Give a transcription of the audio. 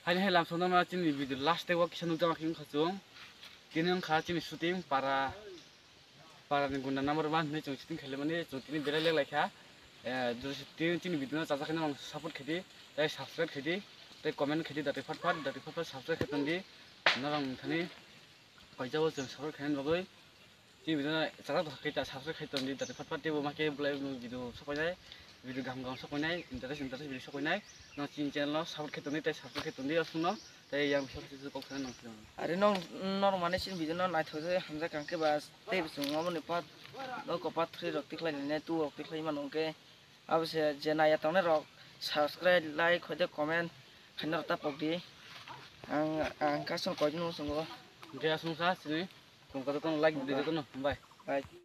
Hai hai làm xong nó chỉ video last day waktu sanu jawab yang khacung, kini yang khacung shooting para guna nomor one nih cung shooting kali mana cung kini berai lek lekha, terus shooting cini video caca kini orang support khidi, dari subscribe khidi, dari comment khidi dari fat subscribe khidun di, orang thani kajau cung support khidun bagai, cini video caca tuh kita subscribe khidun di dari fat dia memakai boleh video supaya video gam sokonai interest video sokonai no channel support khidun di subscribe khidun di asuno tei yang bisa kita koksan nang film are nong normane sin video no nai those hamza kangke bas tei bisung ngomoni pat no ko pat 3 rok tiklai ne tu rok tiklai manongke abse jena ya tone rok subscribe like khode comment khanar ta pokdi ang kasong ko nu sungo dia asung sa sini kung kata like video itu no bye